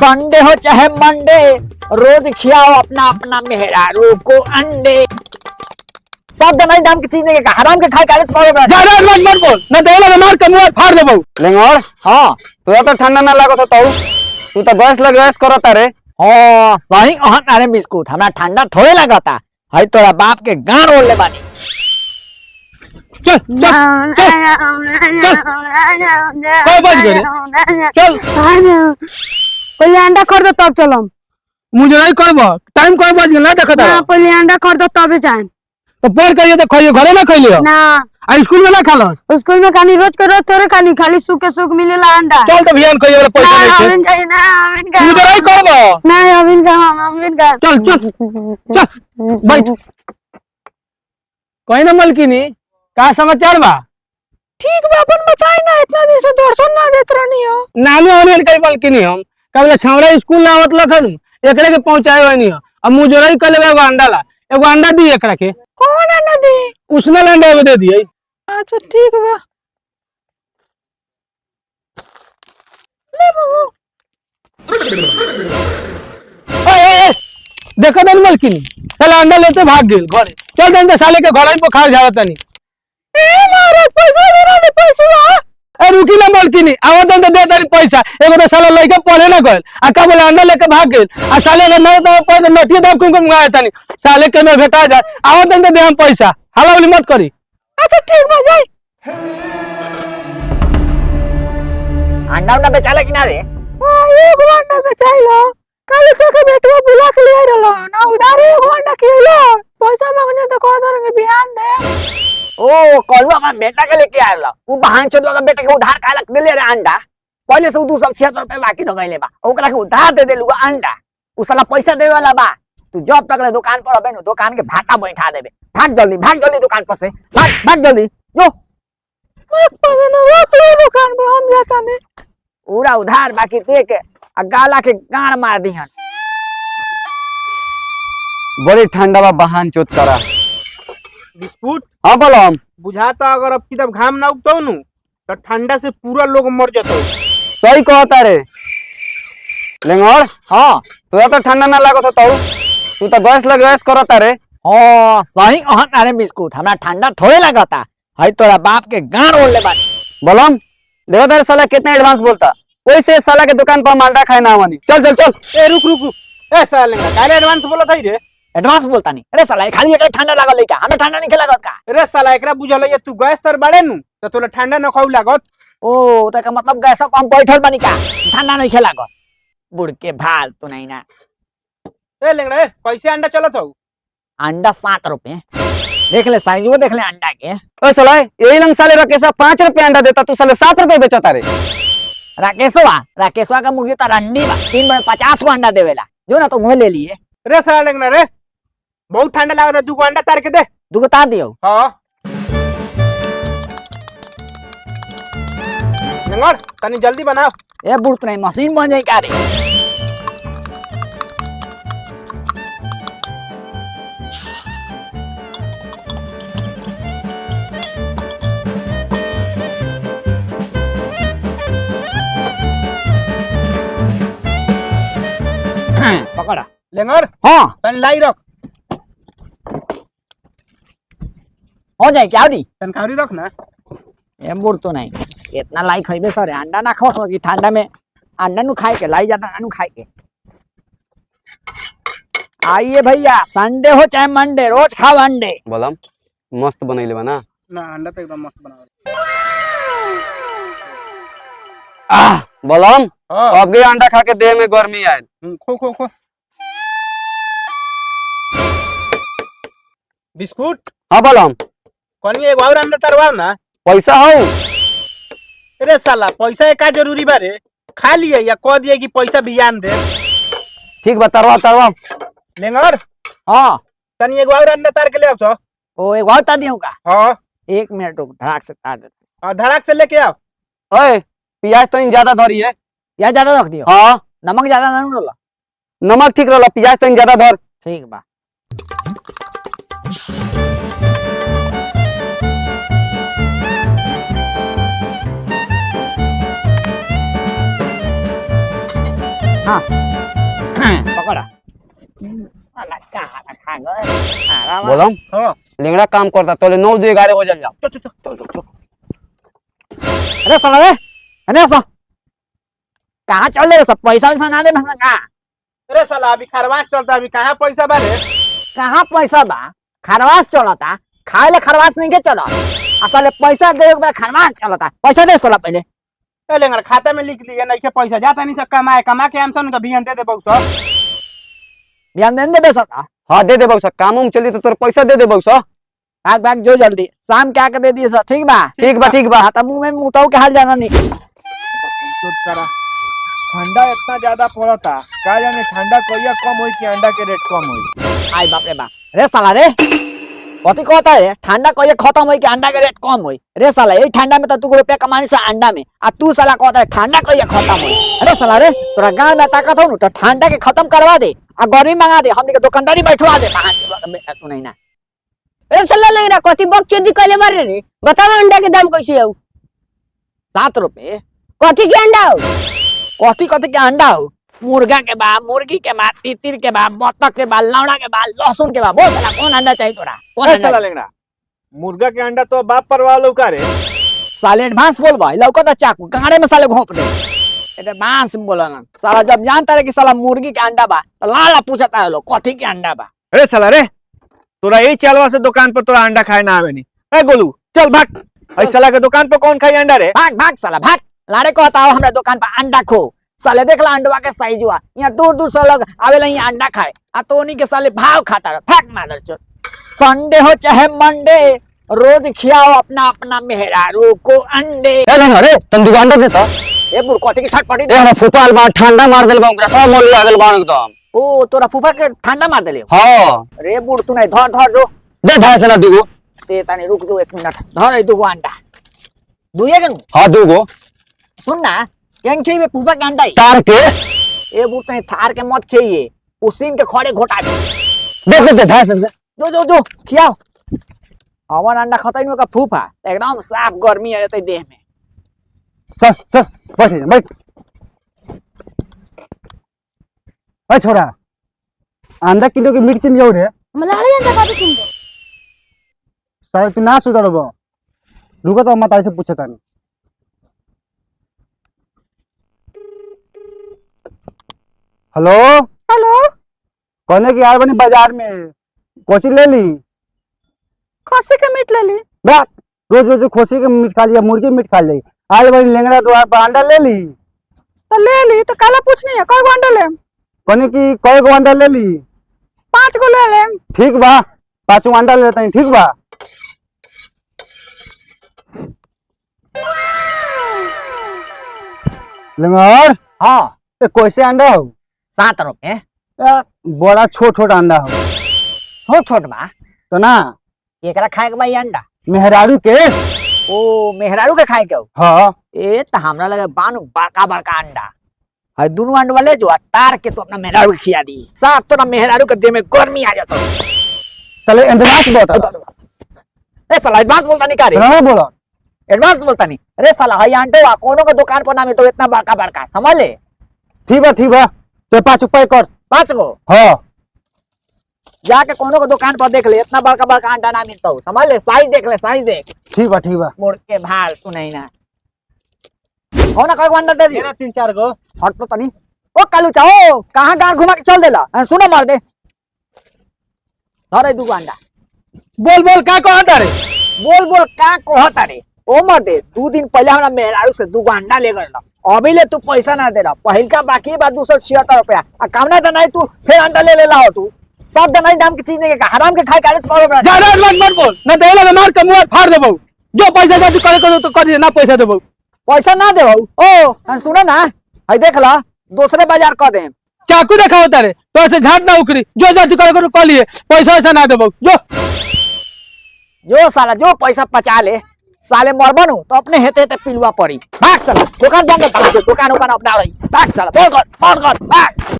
Sunday हो चाहे Monday, रोज खियाओ अपना अपना मेहरारू को अंडे। सब दनाई दाम की चीज नहीं का हराम के खाए काले तुम्हारे बड़ा ज्यादा मत बोल न देला न मार के मुंह फाड़ देबो। लेंगोर हां तू तो ठंडा ना लागत तो तू तो गैस लग गैस करत रे। हां सही कहत अरे बिस्कुट हमरा ठंडा थोड़े लगता है तोरा बाप के गान ओढ़ ले बानी। चल कोई बच गए चल पहले अंडा खरीदो तब चलम। मुझे नहीं करबो टाइम कोई बच गेल ना देखत ना पहले अंडा खरीदो तबे जाएं। तो पढ़ करिए तो खाइए घरे ना खाइलियो ना आ स्कूल में ना खालस। स्कूल में खानी रोज के रोज थोड़े खानी खाली सुख के सुख मिलेला अंडा। चल तो बिहान खाइए वाला पैसा नहीं छे अबिन जाए ना अबिन का मुझे नहीं करबो ना अबिन का हम अबिन का चल चल चल बैठ कोई ना मलकिनी का समाचार बा। ठीक बा अपन बताई ना इतना दिन से दर्शन ना देत रहनी हो। नामे होने कई मलकिनी हम कबला छावड़ा स्कूल ना आवत लखन एकरे के पहुंचाए होनी हो। अब मुझे नहीं कल एगो अंडा ला एगो अंडा दी एकरा के। कौन अंडा दी? उसने अंडा दे दिए। अच्छा ठीक बा ले बाबू। ए देखो दन मलकिनी चल अंडा लेते भाग गेल घरे। चल दन साले के घर पर खा जावत तनी। ए महाराज पैसा दे रहा पैसा। ए रुकी ना मलकिनी आवत दन दे तारी पैसा एगो तो साला लइका पढ़े ना गइल आ का बोला अंडा लेके भाग गेल आ साले के नहीं तो पैसा नटिया दाब कुम मंगाए तनी साले के में भेटा जा आवत दन दे हम पैसा हला वाली मत करी। अच्छा ठीक बा जाई। अंडा उंडा बेचाला किनारे हां एगो अंडा बेचाइलो काली चके बेटवा बुला के ले रहलो ना उधार एगो अंडा खिलो पैसा मांगने तो कह दरंगे बिहान दे। ओ कलवा अपना बेटा के लेके आयल वो बहान चोदवा का बेटा के उधार काहे दे ले रे अंडा। पहले से 276 रुपए बाकी हो गइले बा ओकरा के उधार दे देलुगा अंडा उ साला पैसा देवे वाला बा। तू जब तक ले दुकान पर रहबे न दुकान के भाटा बैठा देबे। भाग जल्दी दुकान पर से भाग जल्दी जो एक पता ना वो दुकान पर हम जाता ने पूरा उधार बाकी दे के आ गाला के गाड़ मार दिहन। बड़ी ठंडा बा बहान चोत करा। बिस्कुट हां बोलो हम बुझाता अगर अब की तब घाम ना उगतो नु तो ठंडा से पूरा लोग मर जतो। सही कहता रे लेंगोर। हां तू तो ठंडा ना लागत तो तू तो गैस लग गैस करत रे। हां सही कहत अरे बिस्कुट हमरा ठंडा थोड़े लगता है तोरा बाप के गाड़ ओढ़ ले बानी। बोलम देखो तेरे साला कितना एडवांस बोलता वैसे साला के दुकान पर अंडा खाए ना आवानी। चल चल चल ए रुक ए साले काले एडवांस बोलत है रे। एडवांस बोलता नहीं अरे साला खाली एकरा ठंडा लागल लेका हमें ठंडा नहीं लागत का। अरे साला एकरा बुझल है तू गैस तर बाड़े नु तो तोला ठंडा न खाऊ लागत। ओ त का मतलब गैस पर हम बैठल बानी का ठंडा नहीं लागत बुड़ के भाल तो नहीं ना। ए लेंगड़ा कैसे अंडा चलत हो? अंडा 7 रुपए देख ले साइज वो देख ले अंडा के। ओ साला यही लंग साले राकेशा 5 रुपए अंडा देता तू साले 7 रुपए बेचता रे। राकेशवा का मुर्गी तो रंडी बा 3 बार 50 को अंडा देवेला जो ना तो मुंह ले लिए। रे साला लेंगड़ा रे बहुत ठंडा लागत है 2 को अंडा तार के दे। 2 को तार दियो। हां लेंगड़ तनी जल्दी बनाओ। ए बुड़त नहीं मशीन बन जाई का रे। पकड़ा लेंगड़ हां तनी लाई रख हो जाए क्या दी तन खावरी रख ना। ए बुड़ तो नहीं इतना लाई खइबे सरे अंडा ना खाओ सो कि ठंडा में अंडा नु खाए के लाई जाता ना नु खाए के। आइए भैया संडे हो चाहे मंडे रोज खाओ अंडे। बोलम मस्त बनैले बा ना अंडा तो एकदम मस्त बनावल। बोलम हां अब ये अंडा खा के देह में गर्मी आए। खो बिस्कुट। हां बोलम कनी एगो और अंडा तरवाओ ना। पैसा हो अरे साला पैसा का जरूरी बा रे खा लिए या कह दिए कि पैसा बियान दे। ठीक बा तरवा लेंगड़ हां तनी एगो और अंडा तार के ले आओ तो। ओ एक और तार दियो का। हां 1 मिनट रुक धड़ाक से तार दे। और धड़ाक से लेके आओ। ओए प्याज तो ज्यादा धरी है। प्याज ज्यादा रख दियो। हां नमक ज्यादा ना रोला। नमक ठीक रहला प्याज तो ज्यादा धर। ठीक बा। हाँ पकड़ा साला कहाँ रखा गए बोलो हाँ लेंगड़ा काम करता तो 9 2 11 हो जाओ। अरे साला रे अरे सा कहाँ चल रहे सब पैसा वैसा ना दे ना कहाँ अरे साला अभी खरवास चलता अभी कहाँ पैसा बारे कहाँ पैसा बा खरवास चलता खाए ले खरवास नहीं के चला असल पैसा दे खरवास चलता पैसा दे साला पहले ए लेंगड़ खाता में लिख लिया नहीं के पैसा जाता नहीं सब कमाए कमा के हम सन बिहान दे बहुत सब ध्यान देने दे सता हाँ दे बहु काम उम चली तो तोर पैसा दे बहु भाग भाग जो जल्दी शाम क्या कर दे दिए सर ठीक बा ठीक बा हाँ तो मुंह में मुताऊ के हाल जाना नहीं ठंडा इतना ज्यादा पड़ता का जाने ठंडा कोई कम हुई कि अंडा के रेट कम हुई आई बाप रे बाप रे साला रे कथी कहता है ठंडा कहिए खत्म हुई कि अंडा के रेट कम हुई रे साला यही ठंडा में तो तू रुपया कमाने से अंडा में आ तू साला कहता है ठंडा कहिए खत्म हुई अरे साला रे तोरा गांव में ताकत हो तो ठंडा के खत्म करवा दे आ गर्मी मंगा दे हमने के दुकानदारी बैठवा दे तू नहीं ना ए सल्ला लग रहा कथी बकचोदी कले बारे रे बताओ अंडा के दाम कैसे हो 7 रुपए कथी के अंडा हो कथी कथी के अंडा हो मुर्गा के बा मुर्गी के बा तितिर के बा बत्तख के बा लौड़ा के बा लहसुन के बा बोल साला कौन अंडा चाहिए तोरा कौन अंडा चाहिए? लेंगड़ा मुर्गा के अंडा तो बाप परवा लौका रे साले एडवांस बोल भाई लौका तो चाकू कांगड़े में साले घोंप दे एडवांस बोला ना साला जब जानता रहे कि साला मुर्गी के अंडा बा तो लाला पूछता है लोग कथी के अंडा बा अरे साला रे तोरा यही चलवा से दुकान पर तोरा अंडा खाए ना आवे नहीं ए गोलू चल भाग ऐ साला के दुकान पर कौन खाई अंडा रे भाग भाग साला भाग लारे कहता हो हमरा दुकान पर अंडा खो साले देख ला अंडवा के साइज हुआ यहाँ दूर दूर से लोग आवेला यहाँ अंडा खाए आ तो उन्हीं के साले भाव खाता रहे फेंक मादर चोर संडे हो चाहे मंडे रोज खियाओ अपना अपना मेहरारू को अंडे ए लेंगड़ा तन दुकान दे देता ए बुढ़ कथी की छटपटी ए हमरा फुपाल बा ठंडा मार देल बा ओकरा सब मोल आ गेल बा एकदम ओ तोरा फूफा के ठंडा मार देले हां रे बुढ़ तू नहीं धर धर जो दे धाय से ना दुगो ते तानी रुक जो 1 मिनट धर ए दुगो अंडा दुइए के हां दुगो सुन ना केन खेइबे फूफा के अंडा तार के ए बुढ़ तनी थार के मत खेइए उसीन के खड़े घोटा दे धाय से जो जो जो खियाओ हवन अंडा खतई का फूफा एकदम साफ गर्मी आ जाते देह में चल बैठ ए छोरा अंडा किलो के मीट किन जाऊ रे मलाड़ी अंडा कथी किन दो शायद तू ना सुधरबो रुको तो मत ऐसे पूछे तानी हेलो हेलो कहने की यार बनी बाजार में कोची ले ली खस्सी के मीट ले ली बा रोज रोज खोसी के मीट खा लिया मुर्गी मीट खा ली आज बनी लेंगड़ा द्वार पर अंडा ले ली तो ले ली तो काला पूछनी है कई गो अंडा ले कहने की कई गो अंडा ले ली 5 गो ले ले ठीक बा 5 गो अंडा ले लेते हैं ठीक बा लेंगड़ हाँ ये कैसे अंडा हो 7 रुपए बड़ा छोट छोट अंडा हो छोट छोट बा तो ना एकरा खाए के बा ई अंडा मेहरारू के ओ मेहरारू के खाए के हो हाँ ए त हमरा लगे बानु बड़का बड़का अंडा है दोनों अंडा ले जो तार के तो अपना मेहरारू के खिया दी साफ तो ना मेहरारू के देह में गर्मी आ जाता चले एडवांस बता ए साला एडवांस बोलता नहीं का रे ना बोलो एडवांस बोलता नहीं अरे साला है अंडे वा कोनो के दुकान पर ना मिलतो इतना बड़का बड़का समझ ले ठीक बा तो 5 रुपए कर 5 गो हाँ जाके कोनो के दुकान पर देख ले इतना बड़का बड़का अंडा ना मिलता समझ ले साइज देख ले साइज देख ठीक बा मुड़ के भाल तू नहीं ना हो ना कई गो अंडा दे दी 3-4 गो हट तो तनी ओ कालू चाओ कहां गांव घुमा के चल देला सुनो मार दे धरे दुगो अंडा बोल बोल का कहता रे बोल बोल का कहता रे ओ मर दे 2 दिन पहले हमरा मेहरारू से दुगो अंडा ले गल अभी ले तू पैसा ना दे रहा पहिल का बाकी बा 276 रुपया आ कामना तो नहीं तू फिर अंडा ले लेला हो तू सब दनाई दाम की चीज नहीं का हराम के खाए का आदत पाओ ज्यादा मत बोल ना तो एला मार के मुंह फाड़ देबो जो पैसा दे करे को तो कर दे ना पैसा देबो पैसा ना देबो ओ सुनो ना हई देख ला दूसरे बाजार क दे चाकू देखा होता रे तो ऐसे झाट ना उखरी जो जा करे को कह लिए पैसा ऐसा ना देबो जो साला जो पैसा पचा ले साले मरबनु तो अपने हेते हेते पिलुआ पड़ी भाग साला दुकान बंद कर दुकान अपना रही भाग साला बोल कर भाग